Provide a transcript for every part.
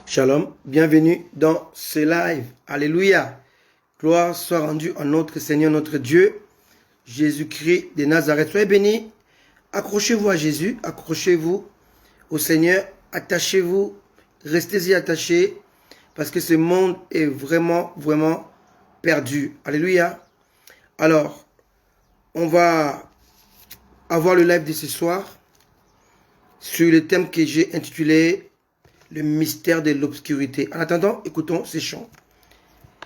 Shalom, bienvenue dans ce live. Alléluia. Gloire soit rendue à notre Seigneur, notre Dieu, Jésus-Christ de Nazareth. Soyez bénis. Accrochez-vous à Jésus, accrochez-vous au Seigneur, attachez-vous, restez-y attachés, parce que ce monde est vraiment perdu. Alléluia. Alors, on va avoir le live de ce soir sur le thème que j'ai intitulé le mystère de l'obscurité. En attendant, écoutons ces chants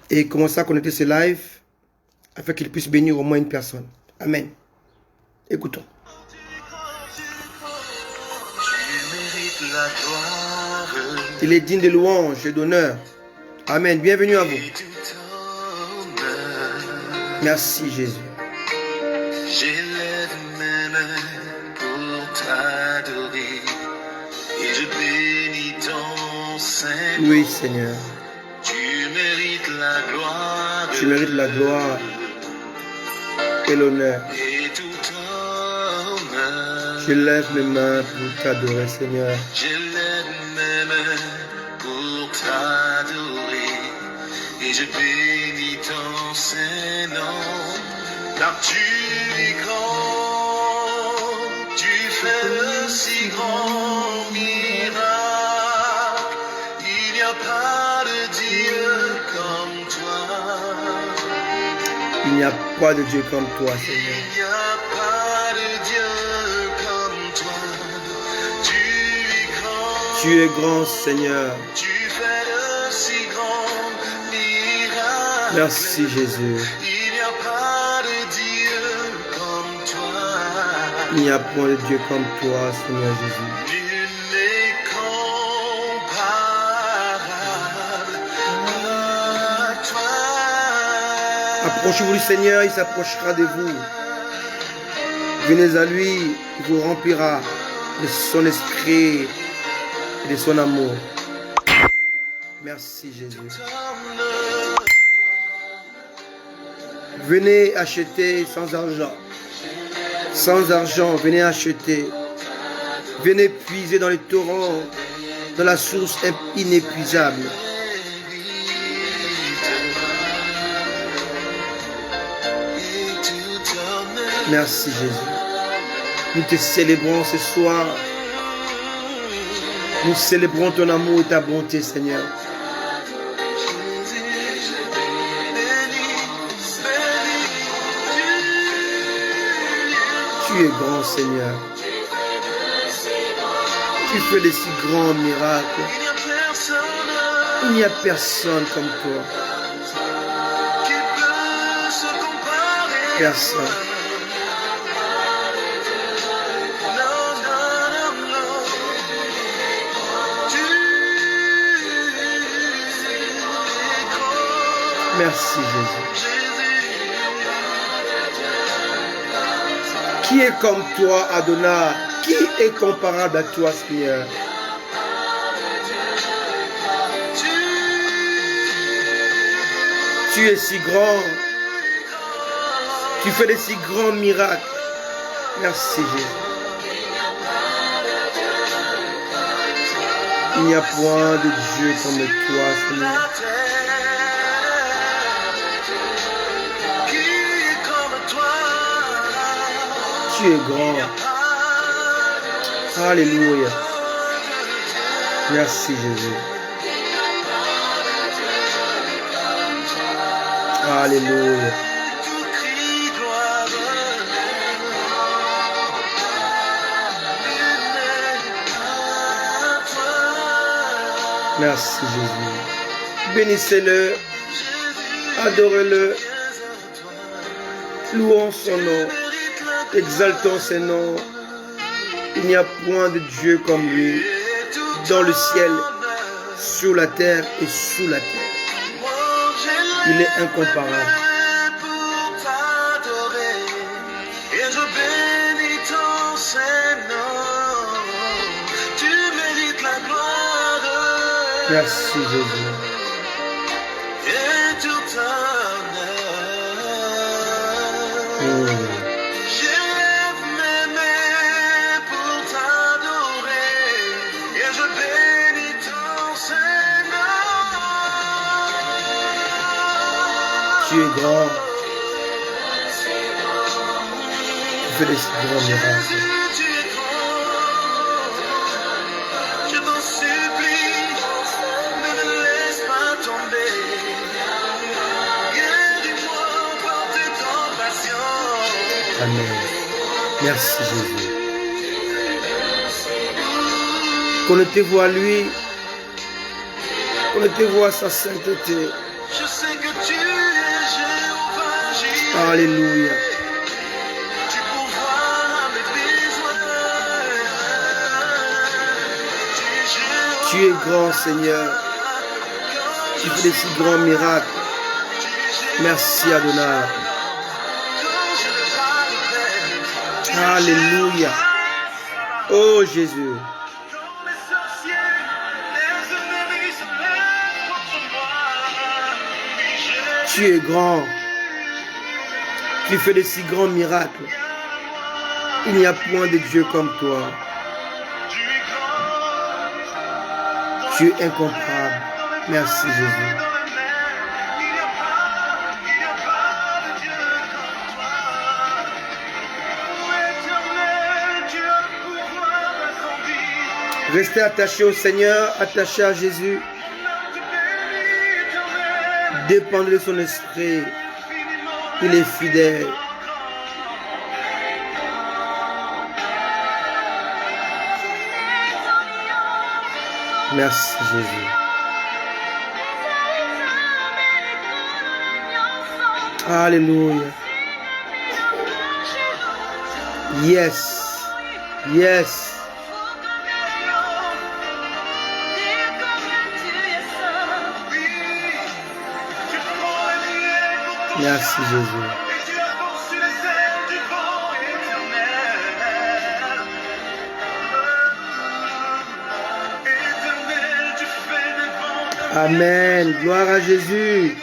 et commençons à connecter ce live afin qu'il puisse bénir au moins une personne. Amen. Écoutons. Il est digne de louange et d'honneur. Amen. Bienvenue à vous. Merci Jésus. J'élève mes mains pour t'adorer et je bénis ton Saint-Nom. Oui Seigneur. Tu mérites la gloire. Tu mérites la gloire et l'honneur. Et tout honneur. Je lève mes mains pour t'adorer Seigneur. J'élève mes mains pour t'adorer et je bénis ton Saint-Nom. Car tu es grand, tu fais de si grands miracles. Il n'y a pas de Dieu comme toi. Il n'y a pas de Dieu comme toi Seigneur. Il n'y a pas de Dieu comme toi. Tu es grand. Tu es grand Seigneur. Tu fais de si grands miracles. Merci Jésus. Il n'y a pas de Dieu comme toi. Il n'y a point de Dieu comme toi Seigneur Jésus. Nul n'est comparable à toi. Approchez-vous du Seigneur, il s'approchera de vous. Venez à lui, il vous remplira de son esprit et de son amour. Merci Jésus. Venez acheter sans argent. Sans argent, venez acheter. Venez puiser dans les torrents, dans la source inépuisable. Merci Jésus. Nous te célébrons ce soir. Nous célébrons ton amour et ta bonté, Seigneur. Tu es grand, Seigneur. Tu fais de si grands miracles. Il n'y a personne comme toi. Personne. Merci Jésus. Qui est comme toi, Adonai? Qui est comparable à toi, Seigneur? Tu es si grand. Tu fais de si grands miracles. Merci Jésus. Il n'y a point de Dieu comme toi, Seigneur. Tu es grand. Alléluia. Merci Jésus. Alléluia. Merci Jésus. Bénissez-le. Adorez-le. Louons son nom. Exaltons ses noms. Il n'y a point de Dieu comme lui, dans le ciel, sur la terre et sous la terre. Il est incomparable. Merci Jésus. J'élève mes mains pour t'adorer et je bénis ton Saint. Tu es grand. Tu fais des si grands miracles. Jésus, tu es grand. Je t'en supplie, ne me laisse pas tomber. Guéris-moi par tes compassions. Amen. Merci Jésus. Connectez-vous à lui. Connectez-vous à sa sainteté. Je sais que tu es Jéhovah Jireh. Alléluia. Tu pourvois à mes besoins. Tu es grand Seigneur. Tu fais des si grands miracles. Merci Adonai. Alléluia. Oh Jésus. Comme les sorciers, les ennemis se lèvent contre moi. Tu es grand. Tu fais de si grands miracles. Il n'y a point de Dieu comme toi. Tu es incomparable. Merci Jésus. Restez attachés au Seigneur, attachés à Jésus. Dépendez de son esprit. Il est fidèle. Merci Jésus. Alléluia. Yes. Yes. Merci Jésus. Amen. Gloire à Jésus.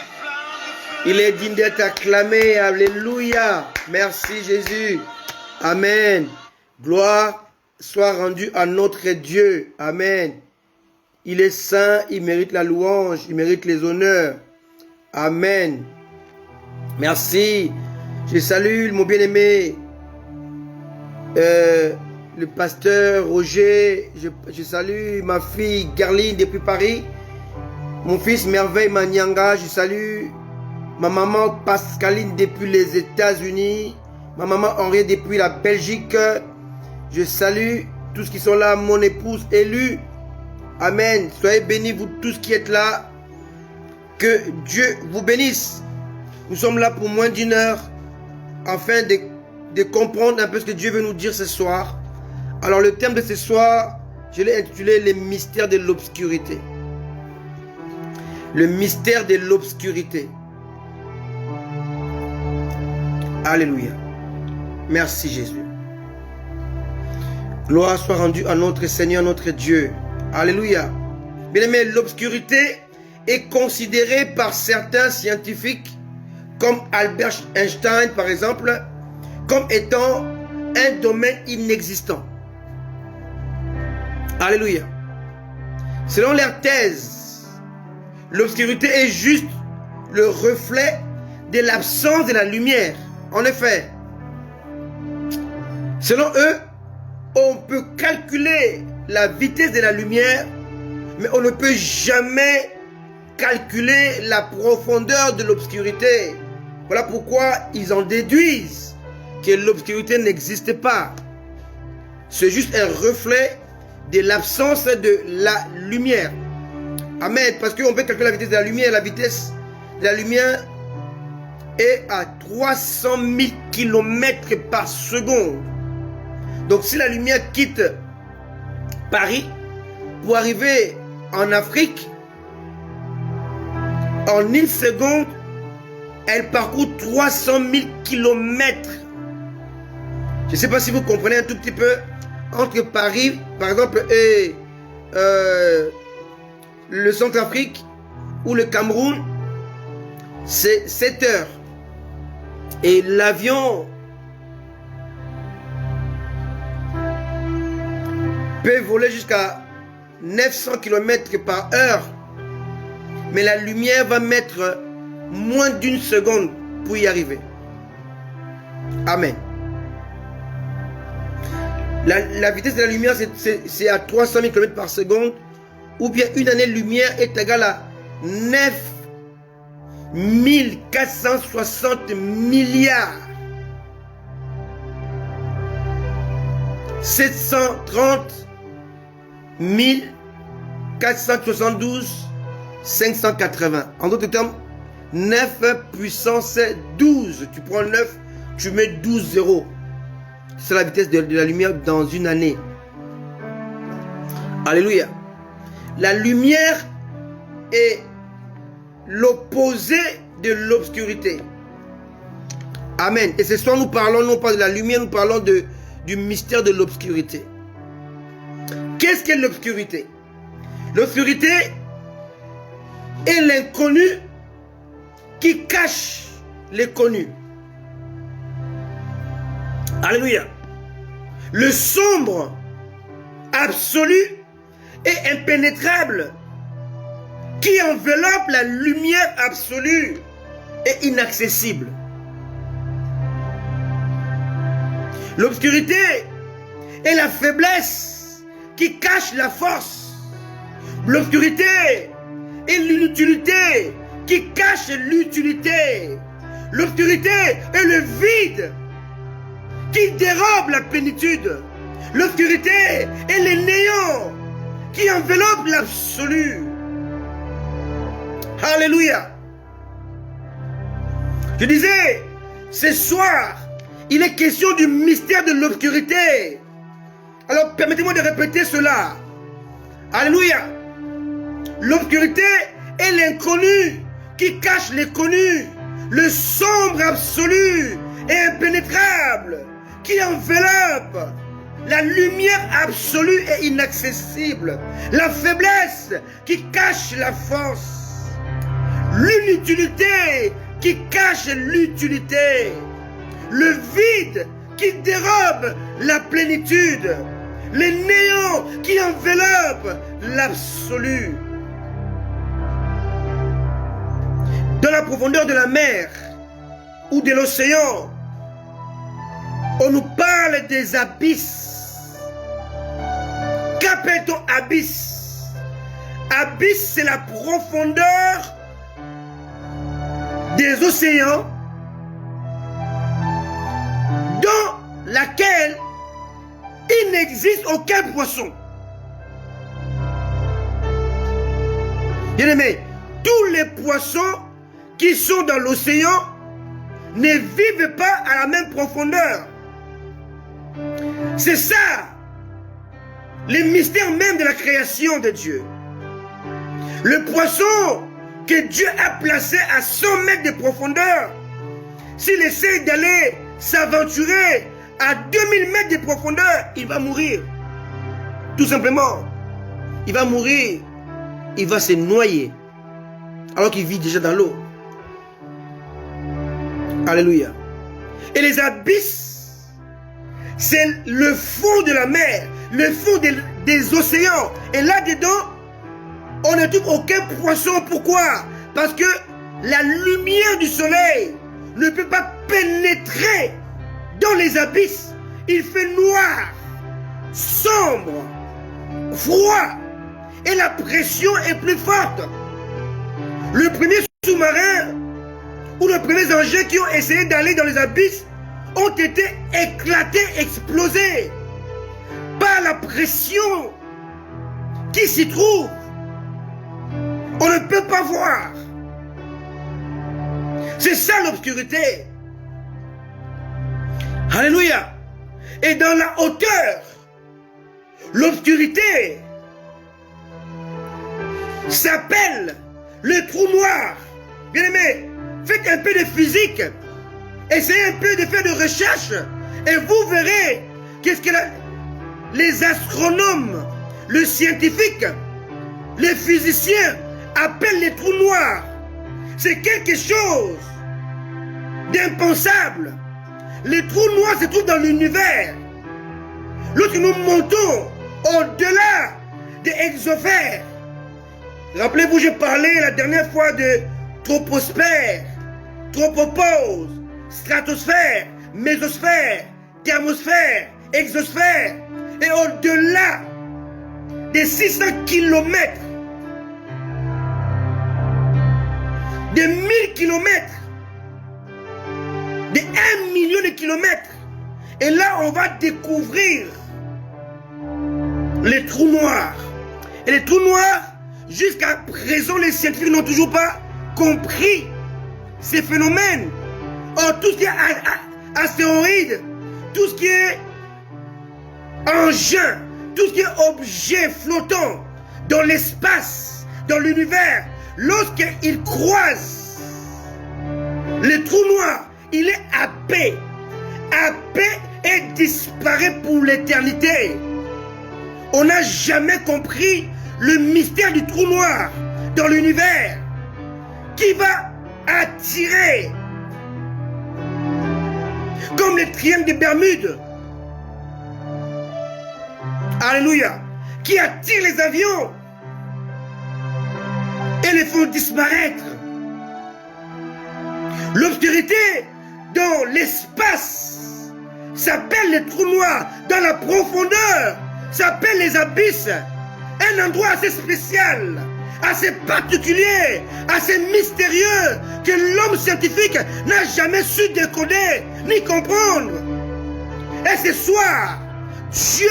Il est digne d'être acclamé. Alléluia. Merci Jésus. Amen. Gloire soit rendue à notre Dieu. Amen. Il est saint, il mérite la louange, il mérite les honneurs. Amen. Merci. Je salue mon bien-aimé, le pasteur Roger. Je salue ma fille Garline depuis Paris. Mon fils Merveille Manianga. Je salue ma maman Pascaline depuis les États-Unis. Ma maman Henriette depuis la Belgique. Je salue tous qui sont là. Mon épouse élue. Amen. Soyez bénis vous tous qui êtes là. Que Dieu vous bénisse. Nous sommes là pour moins d'une heure afin de comprendre un peu ce que Dieu veut nous dire ce soir. Alors le thème de ce soir, je l'ai intitulé les mystères de l'obscurité. Le mystère de l'obscurité. Alléluia. Merci Jésus. Gloire soit rendue à notre Seigneur, notre Dieu. Alléluia. Bien-aimés, l'obscurité est considérée par certains scientifiques, comme Albert Einstein par exemple, comme étant un domaine inexistant. Alléluia. Selon leur thèse, l'obscurité est juste le reflet de l'absence de la lumière. En effet, selon eux, on peut calculer la vitesse de la lumière, mais on ne peut jamais calculer la profondeur de l'obscurité. Voilà pourquoi ils en déduisent que l'obscurité n'existe pas. C'est juste un reflet de l'absence de la lumière. Amen. Parce qu'on peut calculer la vitesse de la lumière. La vitesse de la lumière est à 300 000 km par seconde. Donc si la lumière quitte Paris pour arriver en Afrique, en 1 seconde, elle parcourt 300 000 km. Je ne sais pas si vous comprenez un tout petit peu. Entre Paris, par exemple, et le Centrafrique ou le Cameroun, c'est 7 heures. Et l'avion peut voler jusqu'à 900 km par heure. Mais la lumière va mettre moins d'une seconde pour y arriver. Amen. La vitesse de la lumière, c'est à 300 000 km par seconde, ou bien une année-lumière est égale à 9 460 milliards 730 472 580. En d'autres termes, 9 puissance 12. Tu prends 9, tu mets 12 zéros. C'est la vitesse de la lumière dans une année. Alléluia. La lumière est l'opposé de l'obscurité. Amen. Et ce soir, nous parlons non pas de la lumière, nous parlons du mystère de l'obscurité. Qu'est-ce qu'est l'obscurité? L'obscurité est l'inconnu qui cache les connus. Alléluia. Le sombre absolu et impénétrable qui enveloppe la lumière absolue et inaccessible. L'obscurité est la faiblesse qui cache la force. L'obscurité est l'inutilité qui cache l'utilité. L'obscurité est le vide qui dérobe la plénitude. L'obscurité est le néant qui enveloppe l'absolu. Alléluia. Je disais, ce soir, il est question du mystère de l'obscurité. Alors permettez-moi de répéter cela. Alléluia. L'obscurité est l'inconnu qui cache les connus. Le sombre absolu et impénétrable qui enveloppe la lumière absolue et inaccessible. La faiblesse qui cache la force. L'inutilité qui cache l'utilité. Le vide qui dérobe la plénitude. Le néant qui enveloppe l'absolu. Dans la profondeur de la mer ou de l'océan, on nous parle des abysses. Qu'appelle-t-on abysse? Abysse, c'est la profondeur des océans dans laquelle il n'existe aucun poisson. Bien-aimés, tous les poissons qui sont dans l'océan ne vivent pas à la même profondeur. C'est ça, le mystère même de la création de Dieu. Le poisson que Dieu a placé à 100 mètres de profondeur, s'il essaie d'aller s'aventurer à 2000 mètres de profondeur, il va mourir. Tout simplement. Il va mourir. Il va se noyer. Alors qu'il vit déjà dans l'eau. Alléluia. Et les abysses, c'est le fond de la mer, le fond des océans. Et là-dedans, on ne trouve aucun poisson. Pourquoi? Parce que la lumière du soleil ne peut pas pénétrer dans les abysses. Il fait noir, sombre, froid, et la pression est plus forte. Le premier sous-marin ou les premiers engins qui ont essayé d'aller dans les abysses ont été éclatés, explosés par la pression qui s'y trouve. On ne peut pas voir. C'est ça l'obscurité. Alléluia. Et dans la hauteur, l'obscurité s'appelle le trou noir. Bien aimé, faites un peu de physique. Essayez un peu de faire de recherche. Et vous verrez qu'est-ce que les astronomes, les scientifiques, les physiciens appellent les trous noirs. C'est quelque chose d'impensable. Les trous noirs se trouvent dans l'univers. Lorsque nous montons au-delà des exosphères. Rappelez-vous, j'ai parlé la dernière fois de troposphère, tropopause, stratosphère, mésosphère, thermosphère, exosphère, et au-delà des 600 kilomètres, des 1000 kilomètres, des 1 million de kilomètres. Et là, on va découvrir les trous noirs. Et les trous noirs, jusqu'à présent, les scientifiques n'ont toujours pas compris ces phénomènes. Or, tout ce qui est astéroïde, tout ce qui est engin, tout ce qui est objet flottant dans l'espace, dans l'univers, lorsqu'il croise les trous noirs, il est happé et disparaît pour l'éternité. On n'a jamais compris le mystère du trou noir dans l'univers qui va attirer comme les triangles des Bermudes. Alléluia. Qui attire les avions et les font disparaître. L'obscurité dans l'espace s'appelle les trous noirs. Dans la profondeur s'appelle les abysses. Un endroit assez spécial, assez particulier, assez mystérieux que l'homme scientifique n'a jamais su décoder ni comprendre. Et ce soir, Dieu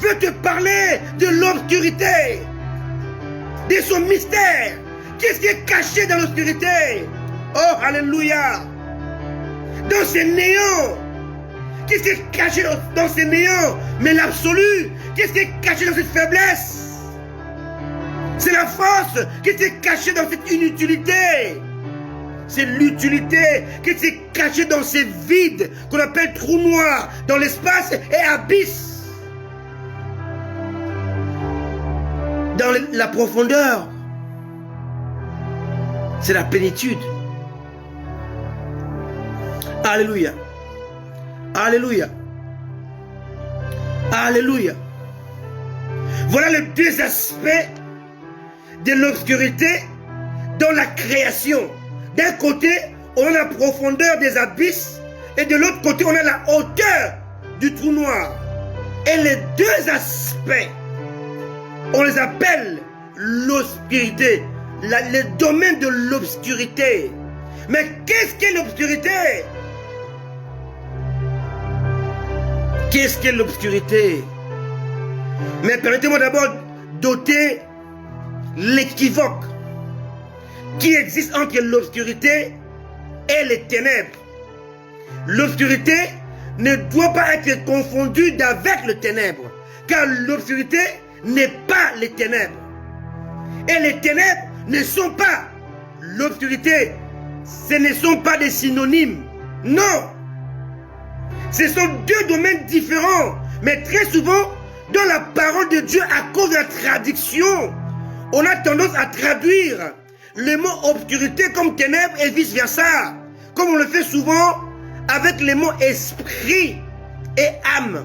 veut te parler de l'obscurité, de son mystère. Qu'est-ce qui est caché dans l'obscurité? Oh, alléluia! Dans ces néants, qu'est-ce qui est caché dans ces néants? Mais l'absolu, qu'est-ce qui est caché dans cette faiblesse? C'est la force qui est cachée dans cette inutilité. C'est l'utilité qui est cachée dans ces vides qu'on appelle trous noirs, dans l'espace et abysses. Dans la profondeur, c'est la plénitude. Alléluia. Alléluia. Alléluia. Voilà les deux aspects de l'obscurité dans la création. D'un côté, on a la profondeur des abysses et de l'autre côté, on a la hauteur du trou noir. Et les deux aspects, on les appelle l'obscurité, le domaine de l'obscurité. Mais qu'est-ce qu'est l'obscurité? Qu'est-ce qu'est l'obscurité? Mais permettez-moi d'abord d'ôter l'équivoque qui existe entre l'obscurité et les ténèbres. L'obscurité ne doit pas être confondue avec les ténèbres, car l'obscurité n'est pas les ténèbres. Et les ténèbres ne sont pas l'obscurité. Ce ne sont pas des synonymes. Non. Ce sont deux domaines différents. Mais très souvent, dans la parole de Dieu, à cause de la traduction, on a tendance à traduire le mot obscurité comme ténèbres et vice versa. Comme on le fait souvent avec les mots esprit et âme.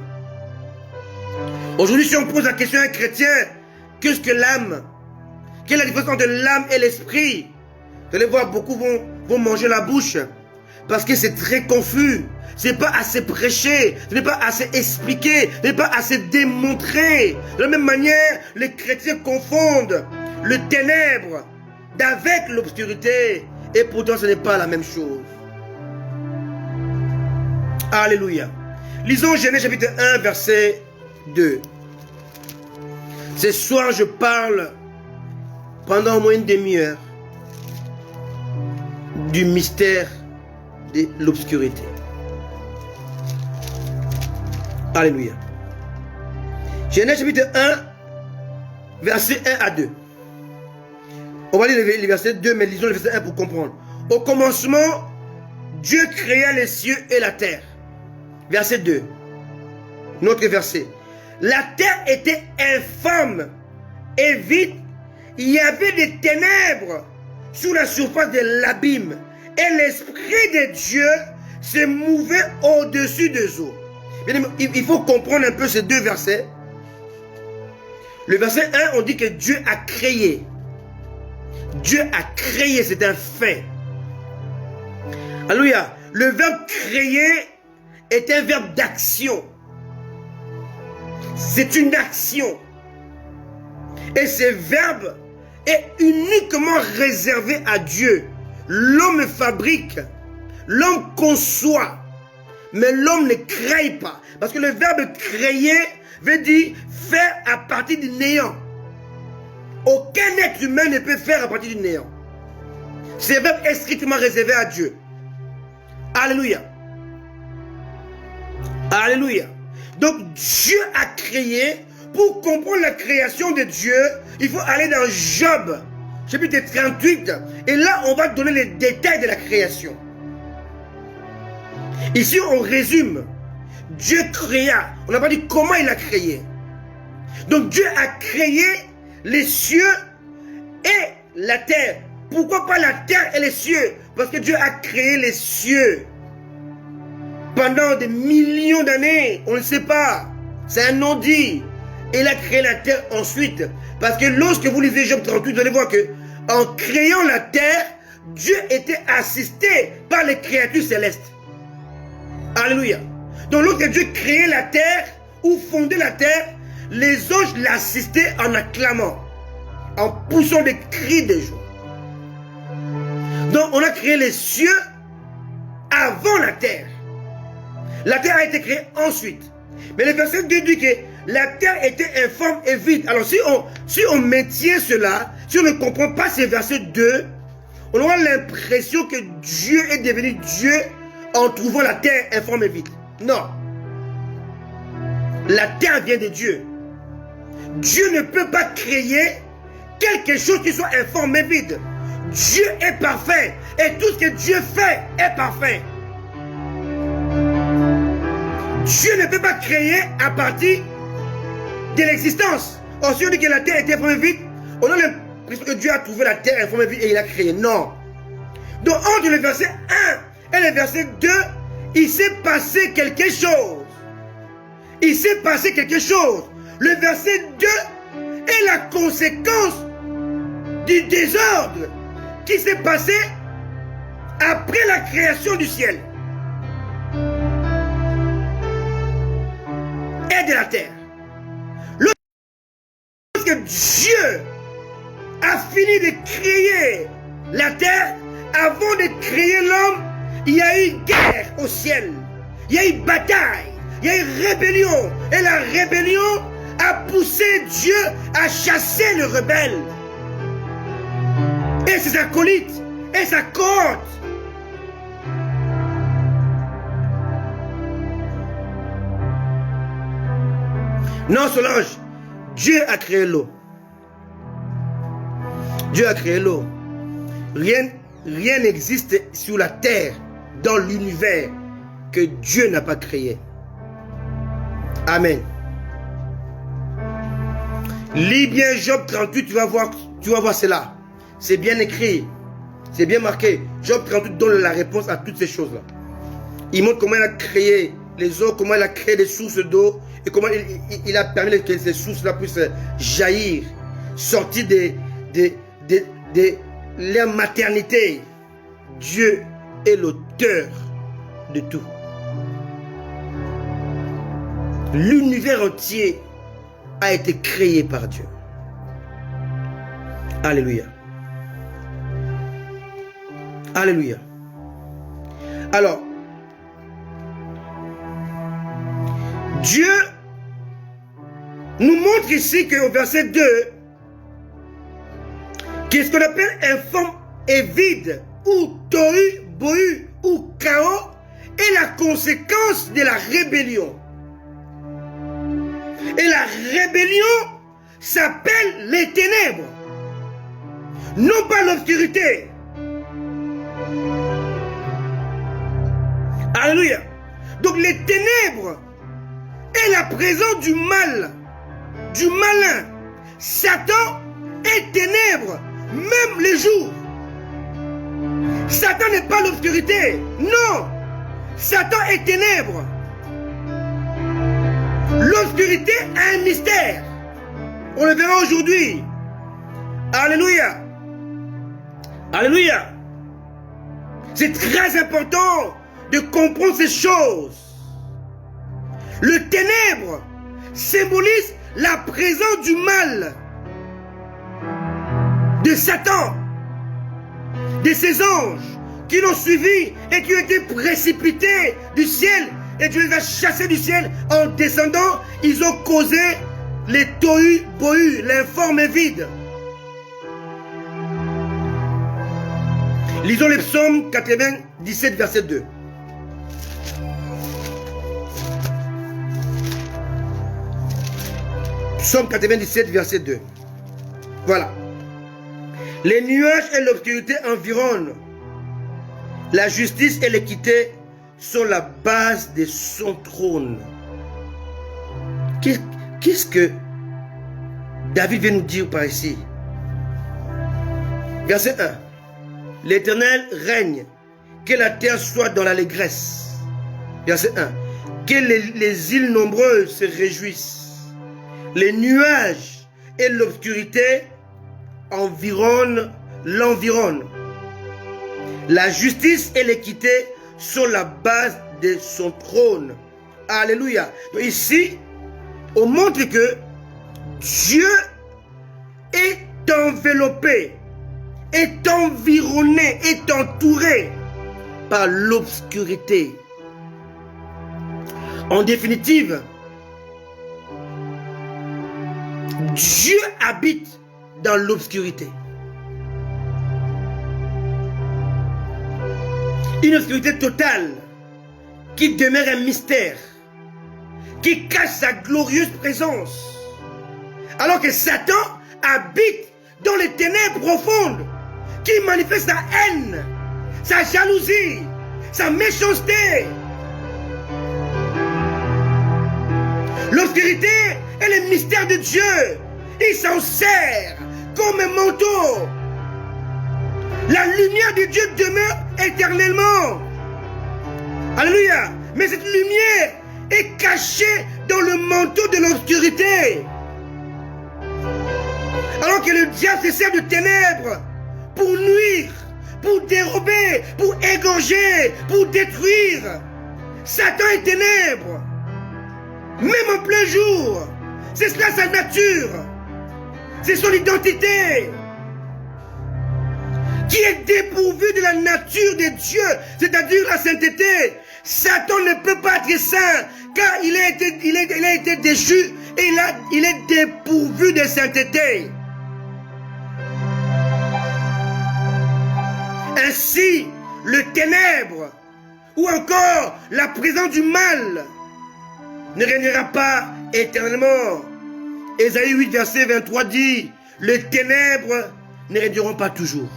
Aujourd'hui, si on pose la question à un chrétien, qu'est-ce que l'âme? Quelle est la différence entre l'âme et l'esprit? Vous allez voir, beaucoup vont manger la bouche. Parce que c'est très confus. Ce n'est pas assez prêché. Ce n'est pas assez expliqué. Ce n'est pas assez démontré. De la même manière, les chrétiens confondent le ténèbre avec l'obscurité. Et pourtant, ce n'est pas la même chose. Alléluia. Lisons Genèse chapitre 1, verset 2. Ce soir, je parle pendant au moins une demi-heure du mystère de l'obscurité. Alléluia. Genèse chapitre 1, verset 1 à 2. On va lire les versets 2, mais lisons le verset 1 pour comprendre. Au commencement, Dieu créa les cieux et la terre. Verset 2. Notre verset. La terre était infâme et vide. Il y avait des ténèbres sous la surface de l'abîme. Et l'Esprit de Dieu se mouvait au-dessus des eaux. Il faut comprendre un peu ces deux versets. Le verset 1, on dit que Dieu a créé. Dieu a créé, c'est un fait. Alléluia. Le verbe créer est un verbe d'action. C'est une action. Et ce verbe est uniquement réservé à Dieu. L'homme fabrique, l'homme conçoit, mais l'homme ne crée pas. Parce que le verbe créer veut dire faire à partir du néant. Aucun être humain ne peut faire à partir du néant. Ce verbe est strictement réservé à Dieu. Alléluia. Alléluia. Donc Dieu a créé. Pour comprendre la création de Dieu, il faut aller dans Job, chapitre 38. Et là, on va donner les détails de la création. Ici, on résume. Dieu créa. On n'a pas dit comment il a créé. Donc Dieu a créé les cieux et la terre. Pourquoi pas la terre et les cieux? Parce que Dieu a créé les cieux pendant des millions d'années. On ne sait pas. C'est un non-dit. Il a créé la terre ensuite. Parce que lorsque vous lisez Job 38, vous allez voir que en créant la terre, Dieu était assisté par les créatures célestes. Alléluia. Donc lorsque Dieu créait la terre ou fondait la terre, les anges l'assistaient en acclamant, en poussant des cris de joie. Donc on a créé les cieux avant la terre. La terre a été créée ensuite. Mais le verset 2 dit que la terre était informe et vide. Alors si on maintient cela, si on ne comprend pas ce verset 2, on aura l'impression que Dieu est devenu Dieu en trouvant la terre informe et vide. Non. La terre vient de Dieu. Dieu ne peut pas créer quelque chose qui soit informe et vide. Dieu est parfait. Et tout ce que Dieu fait est parfait. Dieu ne peut pas créer à partir de l'existence. Or, si on dit que la terre était informe et vide, on a l'impression que Dieu a trouvé la terre informe et vide et il a créé. Non. Donc, entre le verset 1 et le verset 2, il s'est passé quelque chose. Il s'est passé quelque chose. Le verset 2 est la conséquence du désordre qui s'est passé après la création du ciel et de la terre. Lorsque Dieu a fini de créer la terre, avant de créer l'homme, il y a eu guerre au ciel, il y a eu bataille, il y a eu rébellion, et la rébellion a poussé Dieu à chasser le rebelle et ses acolytes et sa cohorte. Non, Solange, Dieu a créé l'eau. Dieu a créé l'eau. Rien n'existe sur la terre, dans l'univers, que Dieu n'a pas créé. Amen. Lis bien Job 38, tu vas voir cela. C'est bien écrit. C'est bien marqué. Job 38 donne la réponse à toutes ces choses-là. Il montre comment il a créé les eaux, comment il a créé des sources d'eau et comment il a permis que ces sources-là puissent jaillir, sortir de leur maternité. Dieu est l'auteur de tout. L'univers entier a été créé par Dieu. Alléluia. Alléluia. Alors, Dieu nous montre ici qu'au verset 2, qu'est-ce qu'on appelle informe et vide, ou tohu, bohu, ou chaos, est la conséquence de la rébellion. Et la rébellion s'appelle les ténèbres, non pas l'obscurité. Alléluia. Donc les ténèbres est la présence du mal, du malin. Satan est ténèbres, même les jours. Satan n'est pas l'obscurité. Non. Satan est ténèbres. L'obscurité a un mystère. On le verra aujourd'hui. Alléluia. Alléluia. C'est très important de comprendre ces choses. Le ténèbre symbolise la présence du mal, de Satan, de ses anges qui l'ont suivi et qui ont été précipités du ciel, et Dieu les a chassés du ciel en descendant. Ils ont causé les tohu-bohu, l'informe et vide. Lisons le psaume 97, verset 2. Psaume 97, verset 2. Voilà. Les nuages et l'obscurité environnent. La justice et l'équité sont la base de son trône. Qu'est-ce que David vient nous dire par ici? Verset 1. L'Éternel règne, que la terre soit dans l'allégresse. Verset 1. Que les îles nombreuses se réjouissent. Les nuages et l'obscurité l'environnent. La justice et l'équité sont la base de son trône. Alléluia. Donc ici, on montre que Dieu est enveloppé, est environné, est entouré par l'obscurité. En définitive, Dieu habite dans l'obscurité. Une obscurité totale qui demeure un mystère, qui cache sa glorieuse présence. Alors que Satan habite dans les ténèbres profondes, qui manifeste sa haine, sa jalousie, sa méchanceté. L'obscurité est le mystère de Dieu. Il s'en sert comme un manteau. La lumière de Dieu demeure éternellement. Alléluia. Mais cette lumière est cachée dans le manteau de l'obscurité. Alors que le diable se sert de ténèbres pour nuire, pour dérober, pour égorger, pour détruire. Satan est ténèbres. Même en plein jour. C'est cela sa nature. C'est son identité. Qui est dépourvu de la nature de Dieu, c'est-à-dire la sainteté. Satan ne peut pas être saint, car il a été déchu et il est dépourvu de sainteté. Ainsi, le ténèbre, ou encore la présence du mal, ne régnera pas éternellement. Ésaïe 8, verset 23 dit, les ténèbres ne régneront pas toujours.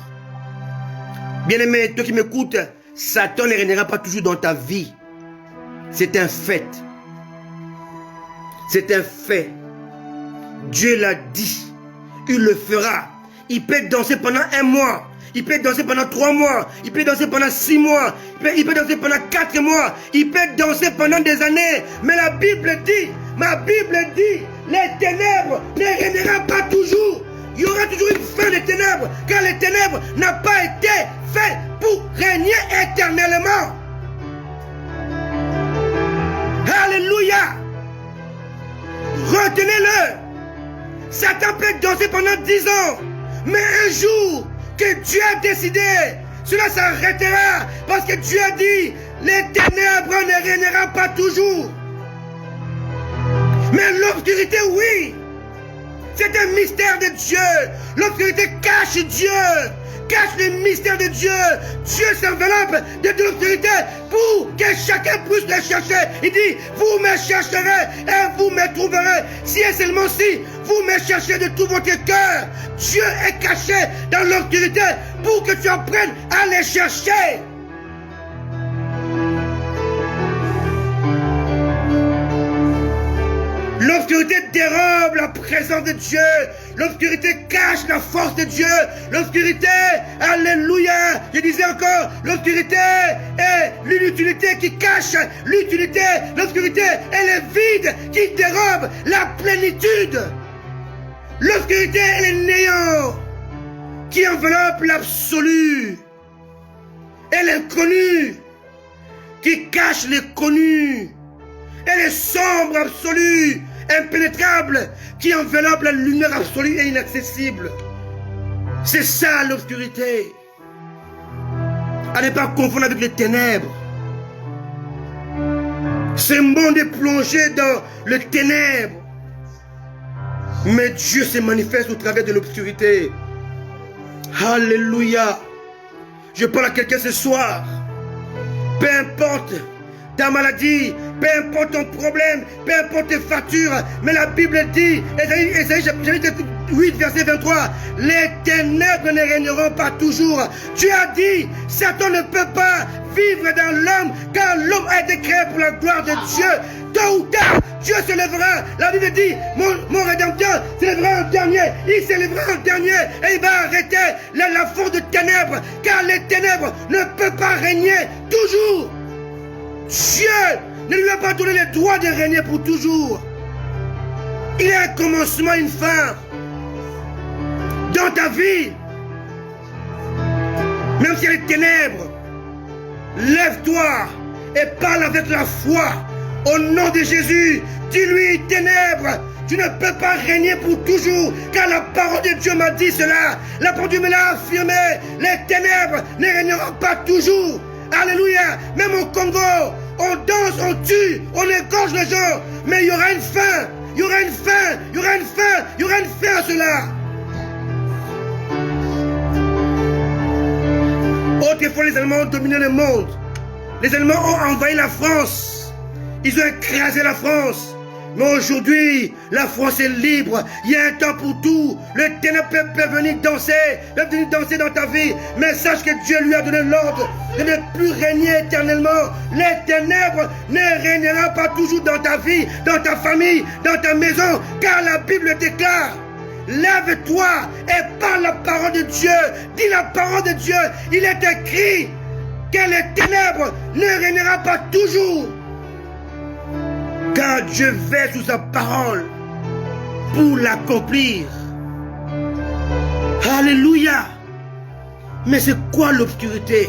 Bien-aimé, toi qui m'écoutes, Satan ne régnera pas toujours dans ta vie. C'est un fait. C'est un fait. Dieu l'a dit. Il le fera. Il peut danser pendant 1 mois. Il peut danser pendant 3 mois. Il peut danser pendant 6 mois. Il peut danser pendant 4 mois. Il peut danser pendant des années. Mais la Bible dit, ma Bible dit, les ténèbres ne régneront pas toujours. Il y aura toujours une fin des ténèbres, car les ténèbres n'ont pas été faites pour régner éternellement. Alléluia. Retenez-le. Satan peut danser pendant 10 ans, mais un jour que Dieu a décidé, cela s'arrêtera, parce que Dieu a dit, les ténèbres ne régneront pas toujours. Mais l'obscurité, oui. C'est un mystère de Dieu. L'obscurité cache Dieu, cache le mystère de Dieu. Dieu s'enveloppe de l'obscurité pour que chacun puisse le chercher. Il dit, vous me chercherez et vous me trouverez. Si et seulement si vous me cherchez de tout votre cœur. Dieu est caché dans l'obscurité pour que tu apprennes à le chercher. L'obscurité dérobe la présence de Dieu. L'obscurité cache la force de Dieu. L'obscurité, alléluia. Je disais encore, l'obscurité est l'inutilité qui cache l'utilité. L'obscurité est le vide qui dérobe la plénitude. L'obscurité est le néant qui enveloppe l'absolu et l'inconnu, qui cache les connus, et les sombres absolus, impénétrables, qui enveloppent la lumière absolue et inaccessible. C'est ça l'obscurité. À ne pas confondre avec les ténèbres. Ce monde est plongé dans les ténèbres. Mais Dieu se manifeste au travers de l'obscurité. Alléluia. Je parle à quelqu'un ce soir. Peu importe ta maladie, peu importe ton problème, peu importe tes factures, mais la Bible dit, Ésaïe chapitre 8, verset 23, les ténèbres ne régneront pas toujours. Tu as dit, Satan ne peut pas vivre dans l'homme, car l'homme a été créé pour la gloire de Dieu. Tôt ou tard, Dieu se lèvera. La Bible dit, mon Rédempteur se lèvera en dernier. Il se lèvera en dernier et il va arrêter la force de ténèbres, car les ténèbres ne peuvent pas régner toujours. Dieu ne lui a pas donné le droit de régner pour toujours. Il y a un commencement, une fin. Dans ta vie, même s'il y a les ténèbres, lève-toi et parle avec la foi. Au nom de Jésus, dis-lui, ténèbres, tu ne peux pas régner pour toujours, car la parole de Dieu m'a dit cela. La parole de Dieu me l'a affirmé. Les ténèbres ne régneront pas toujours. Alléluia. Même au Congo, on danse, on tue, on égorge les gens. Mais il y aura une fin. Il y aura une fin. Il y aura une fin. Il y aura une fin à cela. Autrefois, les Allemands ont dominé le monde. Les Allemands ont envahi la France. Ils ont écrasé la France. Mais aujourd'hui, la France est libre. Il y a un temps pour tout. Le ténèbre peut venir danser dans ta vie. Mais sache que Dieu lui a donné l'ordre de ne plus régner éternellement. Les ténèbres ne régneront pas toujours dans ta vie, dans ta famille, dans ta maison. Car la Bible déclare, lève-toi et parle la parole de Dieu. Dis la parole de Dieu. Il est écrit que les ténèbres ne régneront pas toujours. Car Dieu veille sur sa parole pour l'accomplir. Alléluia. Mais c'est quoi l'obscurité?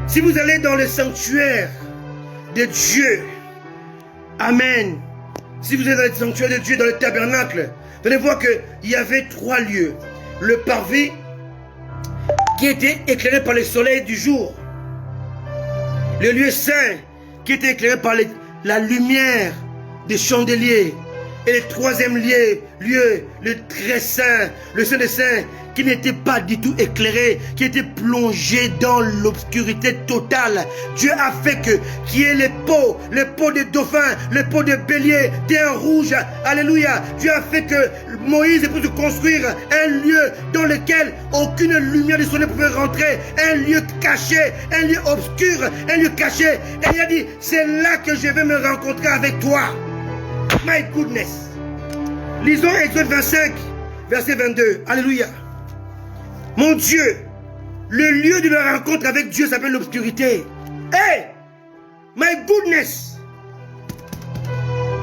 Si vous allez dans le sanctuaire de Dieu, amen. Si vous êtes dans le sanctuaire de Dieu, dans le tabernacle, vous allez voir qu'il y avait 3 lieux. Le parvis qui était éclairé par le soleil du jour. Le lieu saint qui était éclairé par la lumière des chandeliers. Et le 3e lieu, le très saint, le saint des saints, qui n'était pas du tout éclairé, qui était plongé dans l'obscurité totale. Dieu a fait qu'il y ait les peaux de dauphin, les peaux de bélier, d'un rouge. Alléluia. Dieu a fait que Moïse ait pu construire un lieu dans lequel aucune lumière du soleil ne pouvait rentrer. Un lieu caché, un lieu obscur, un lieu caché. Et il a dit, c'est là que je vais me rencontrer avec toi. My goodness. Lisons Exode 25, verset 22. Alléluia. Mon Dieu, le lieu de la rencontre avec Dieu s'appelle l'obscurité. Hey, my goodness.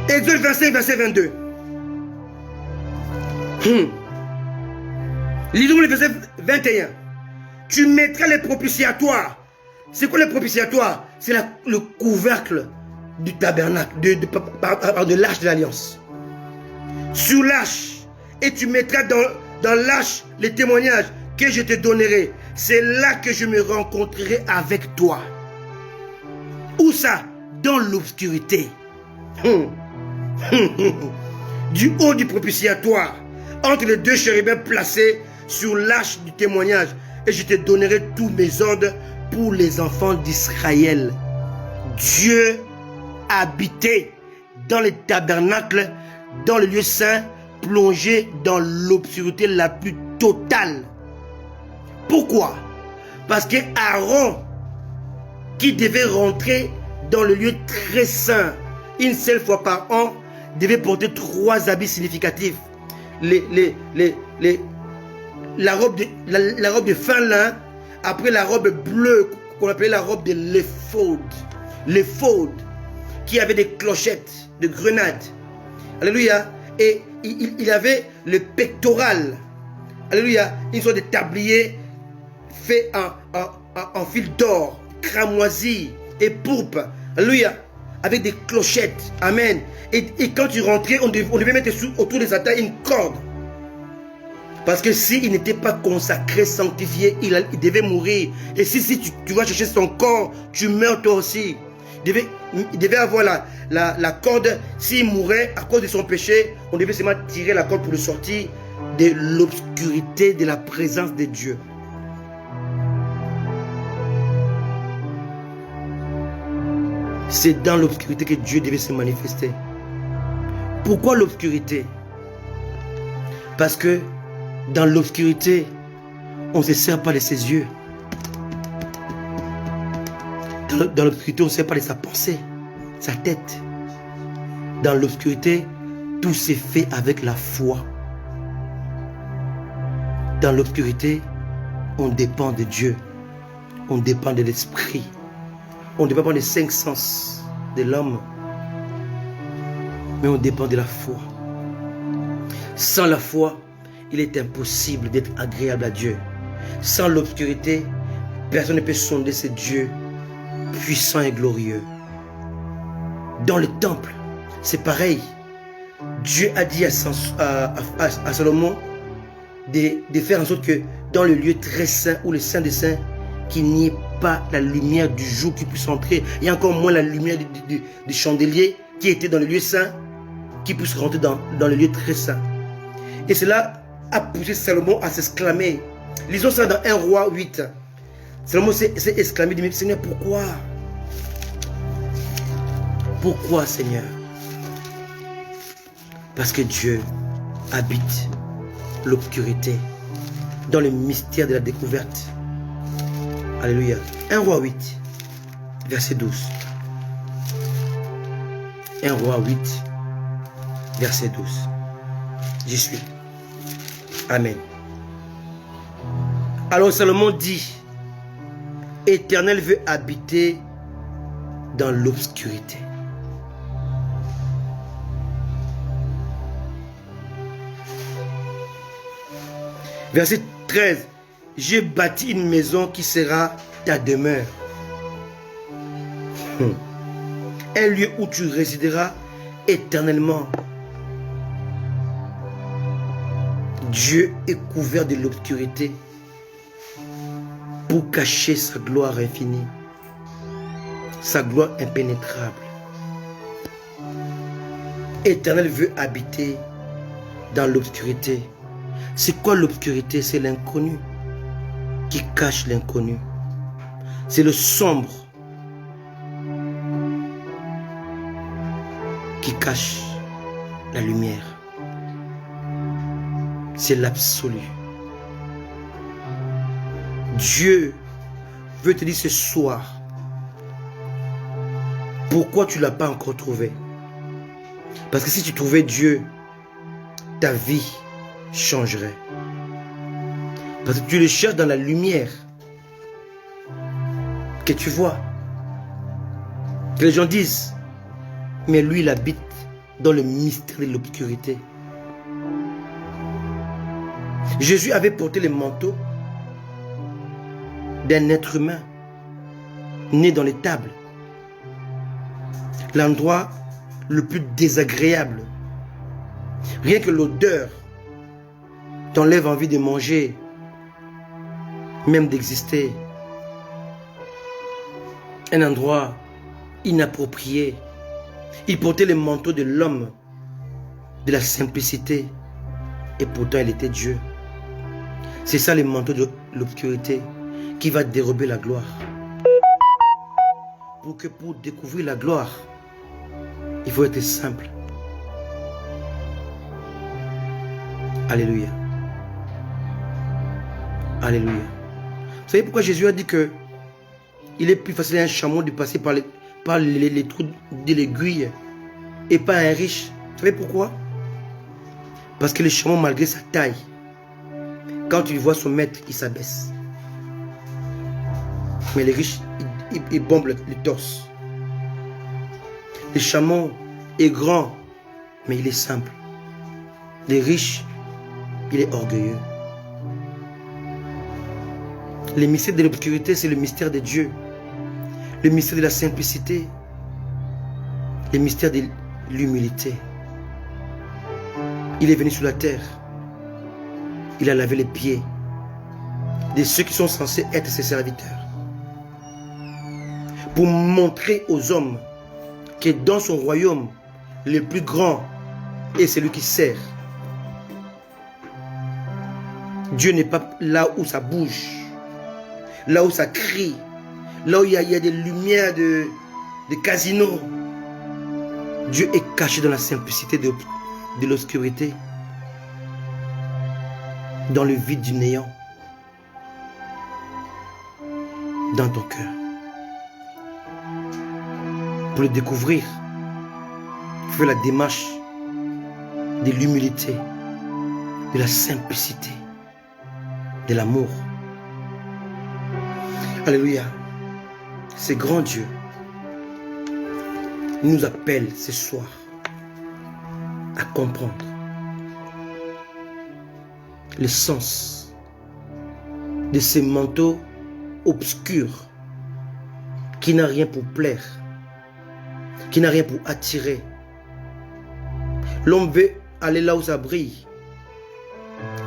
Exode 25, verset 22. Lisons le verset 21. Tu mettras les propitiatoires. C'est quoi les propitiatoires? C'est le couvercle du tabernacle, de l'arche de l'alliance. Sur l'arche, et tu mettras dans l'arche les témoignages que je te donnerai. C'est là que je me rencontrerai avec toi. Où ça? Dans l'obscurité. Du haut du propitiatoire, entre les 2 chérubins placés sur l'arche du témoignage, et je te donnerai tous mes ordres pour les enfants d'Israël. Dieu habitait dans les tabernacles, dans le lieu saint, plongé dans l'obscurité la plus totale. Pourquoi? Parce que Aaron, qui devait rentrer dans le lieu très saint une seule fois par an, devait porter 3 habits significatifs. La robe de fin lin, après la robe bleue qu'on appelait la robe de l'éphod, qui avait des clochettes de grenades. Alléluia. Et il avait le pectoral Alléluia. Une sorte de tablier fait en fil d'or, cramoisi et pourpre. Alléluia. Avec des clochettes. Amen. Et quand tu rentrais, on devait mettre autour des attaques une corde. Parce que s'il n'était pas consacré, sanctifié, il devait mourir. Et si tu vas chercher son corps, tu meurs toi aussi. Il devait avoir la corde. S'il mourait à cause de son péché, on devait seulement tirer la corde pour le sortir de l'obscurité de la présence de Dieu. C'est dans l'obscurité que Dieu devait se manifester. Pourquoi l'obscurité? Parce que dans l'obscurité, on ne se sert pas de ses yeux. Dans l'obscurité, on ne se sert pas de sa pensée, sa tête. Dans l'obscurité, tout s'est fait avec la foi. Dans l'obscurité, on dépend de Dieu. On dépend de l'esprit. On ne dépend pas des 5 sens de l'homme. Mais on dépend de la foi. Sans la foi, il est impossible d'être agréable à Dieu. Sans l'obscurité, personne ne peut sonder ce Dieu puissant et glorieux. Dans le temple, c'est pareil. Dieu a dit à Salomon de faire en sorte que dans le lieu très saint ou le saint des saints, qu'il n'y ait pas la lumière du jour qui puisse entrer. Et encore moins la lumière du chandelier qui était dans le lieu saint, qui puisse rentrer dans le lieu très saint. Et cela a poussé Salomon à s'exclamer. Lisons ça dans 1 Roi 8. Salomon s'est exclamé, dit, Seigneur, pourquoi? Pourquoi, Seigneur? Parce que Dieu habite l'obscurité dans le mystère de la découverte. Alléluia. 1 Roi 8, verset 12. 1 Roi 8, verset 12. J'y suis. Amen. Alors Salomon dit, Éternel veut habiter dans l'obscurité. Verset 13. J'ai bâti une maison qui sera ta demeure. Un lieu où tu résideras éternellement. Dieu est couvert de l'obscurité pour cacher sa gloire infinie, sa gloire impénétrable. Éternel veut habiter dans l'obscurité. C'est quoi l'obscurité? C'est l'inconnu qui cache l'inconnu. C'est le sombre qui cache la lumière. C'est l'absolu. Dieu veut te dire ce soir, pourquoi tu ne l'as pas encore trouvé? Parce que si tu trouvais Dieu, ta vie changerait. Parce que tu le cherches dans la lumière que tu vois. Que les gens disent, mais lui il habite dans le mystère de l'obscurité. Jésus avait porté le manteau d'un être humain né dans l'étable. L'endroit le plus désagréable. Rien que l'odeur t'enlève envie de manger, même d'exister. Un endroit inapproprié. Il portait le manteau de l'homme, de la simplicité, et pourtant il était Dieu. C'est ça le manteau de l'obscurité qui va dérober la gloire. Pour découvrir la gloire, il faut être simple. Alléluia. Alléluia. Vous savez pourquoi Jésus a dit que il est plus facile à un chameau de passer par les trous de l'aiguille et pas un riche? Vous savez pourquoi? Parce que le chameau, malgré sa taille, quand il voit son maître, il s'abaisse. Mais les riches, ils bombent le torse. Le chameau est grand, mais il est simple. Les riches, il est orgueilleux. Le mystère de l'obscurité, c'est le mystère de Dieu. Le mystère de la simplicité. Le mystère de l'humilité. Il est venu sur la terre. Il a lavé les pieds de ceux qui sont censés être ses serviteurs. Pour montrer aux hommes que dans son royaume, le plus grand est celui qui sert. Dieu n'est pas là où ça bouge, là où ça crie, là où il y a des lumières de casino. Dieu est caché dans la simplicité de l'obscurité, dans le vide du néant, dans ton cœur. Pour le découvrir, fais la démarche de l'humilité, de la simplicité, de l'amour. Alléluia. Ce grand Dieu nous appelle ce soir à comprendre le sens de ces manteaux obscurs qui n'a rien pour plaire, qui n'a rien pour attirer. L'homme veut aller là où ça brille,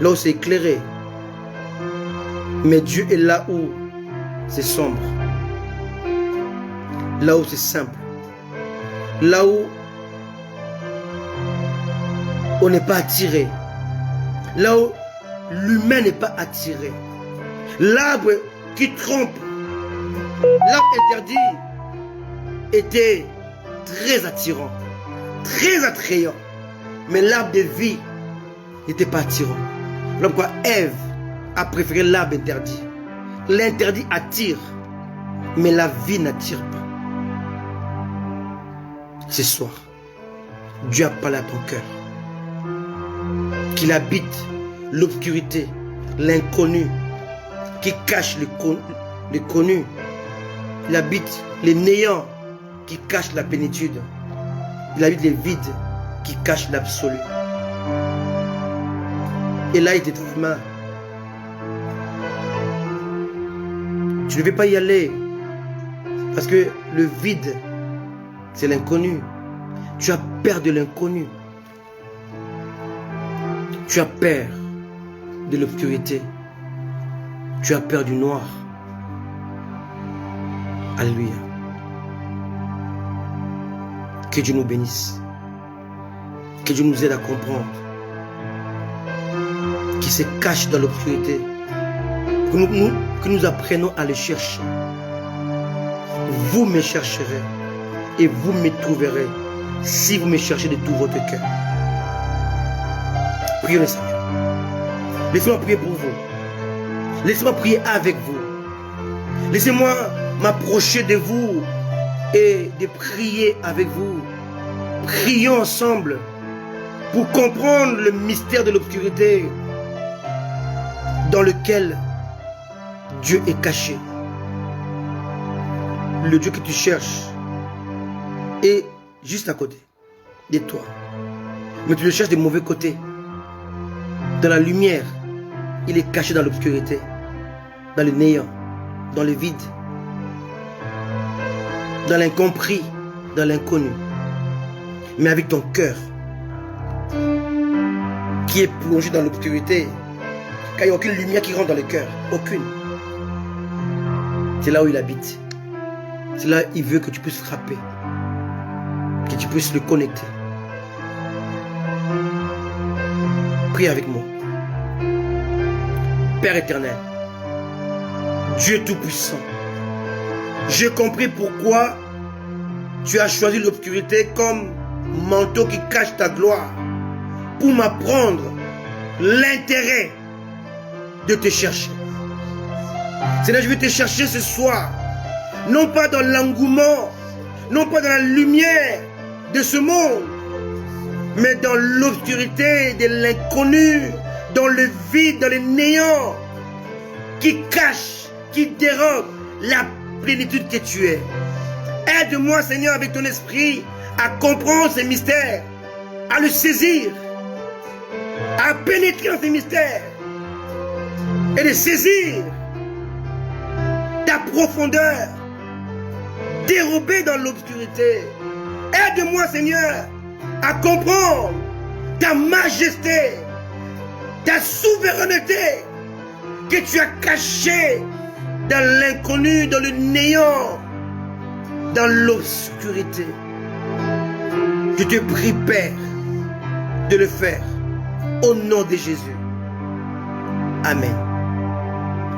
là où c'est éclairé. Mais Dieu est là où c'est sombre, là où c'est simple, là où on n'est pas attiré, là où l'humain n'est pas attiré. L'arbre qui trompe, l'arbre interdit, était très attirant, très attrayant. Mais l'arbre de vie n'était pas attirant. Donc quoi, Ève a préféré l'arbre interdit. L'interdit attire, mais la vie n'attire pas. Ce soir, Dieu a parlé à ton cœur. Qu'il habite l'obscurité, l'inconnu, qui cache le connu. Il habite les néants qui cachent la plénitude. Il habite les vides qui cachent l'absolu. Et là, il te trouve main. Tu ne veux pas y aller. Parce que le vide, c'est l'inconnu. Tu as peur de l'inconnu. Tu as peur de l'obscurité. Tu as peur du noir. Alléluia. Que Dieu nous bénisse. Que Dieu nous aide à comprendre. Qui se cache dans l'obscurité. Que nous apprenons à le chercher. Vous me chercherez et vous me trouverez si vous me cherchez de tout votre cœur. Prions le Seigneur. Laissez-moi prier pour vous. Laissez-moi prier avec vous. Laissez-moi m'approcher de vous et de prier avec vous. Prions ensemble pour comprendre le mystère de l'obscurité dans lequel Dieu est caché. Le Dieu que tu cherches est juste à côté de toi. Mais tu le cherches de mauvais côté. Dans la lumière, il est caché dans l'obscurité, dans le néant, dans le vide, dans l'incompris, dans l'inconnu. Mais avec ton cœur qui est plongé dans l'obscurité, car il n'y a aucune lumière qui rentre dans le cœur. Aucune. C'est là où il habite. C'est là où il veut que tu puisses frapper, que tu puisses le connecter. Prie avec moi. Père éternel, Dieu tout-puissant, j'ai compris pourquoi tu as choisi l'obscurité comme manteau qui cache ta gloire, pour m'apprendre l'intérêt de te chercher. Seigneur, je vais te chercher ce soir, non pas dans l'engouement, non pas dans la lumière de ce monde, mais dans l'obscurité de l'inconnu, dans le vide, dans le néant, qui cache, qui dérobe la plénitude que tu es. Aide-moi, Seigneur, avec ton esprit, à comprendre ces mystères, à le saisir, à pénétrer dans ces mystères, et de saisir profondeur, dérobé dans l'obscurité. Aide-moi, Seigneur, à comprendre ta majesté, ta souveraineté que tu as cachée dans l'inconnu, dans le néant, dans l'obscurité. Je te prie, Père, de le faire au nom de Jésus. Amen.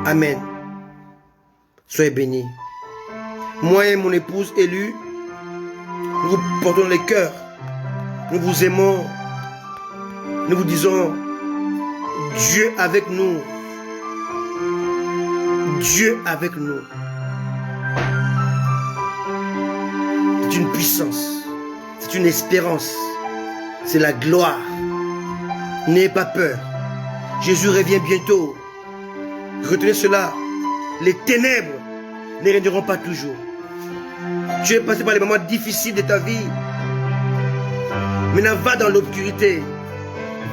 Amen. Soyez bénis. Moi et mon épouse élue, nous vous portons les cœurs. Nous vous aimons. Nous vous disons, Dieu avec nous. Dieu avec nous. C'est une puissance. C'est une espérance. C'est la gloire. N'ayez pas peur. Jésus revient bientôt. Retenez cela. Les ténèbres ne régneront pas toujours. Tu es passé par les moments difficiles de ta vie. Maintenant, va dans l'obscurité.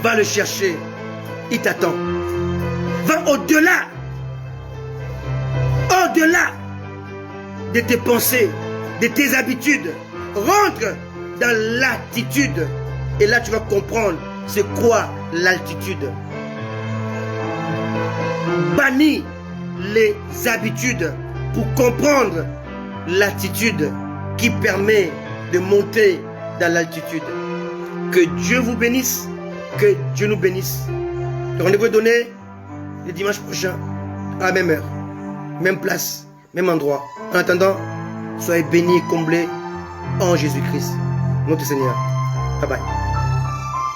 Va le chercher. Il t'attend. Va au-delà. Au-delà de tes pensées, de tes habitudes. Rentre dans l'attitude. Et là, tu vas comprendre c'est quoi l'altitude. Bannis les habitudes pour comprendre l'attitude qui permet de monter dans l'altitude. Que Dieu vous bénisse, que Dieu nous bénisse. Le rendez-vous est donné le dimanche prochain à la même heure, même place, même endroit. En attendant, soyez bénis et comblés en Jésus-Christ, notre Seigneur. Bye bye.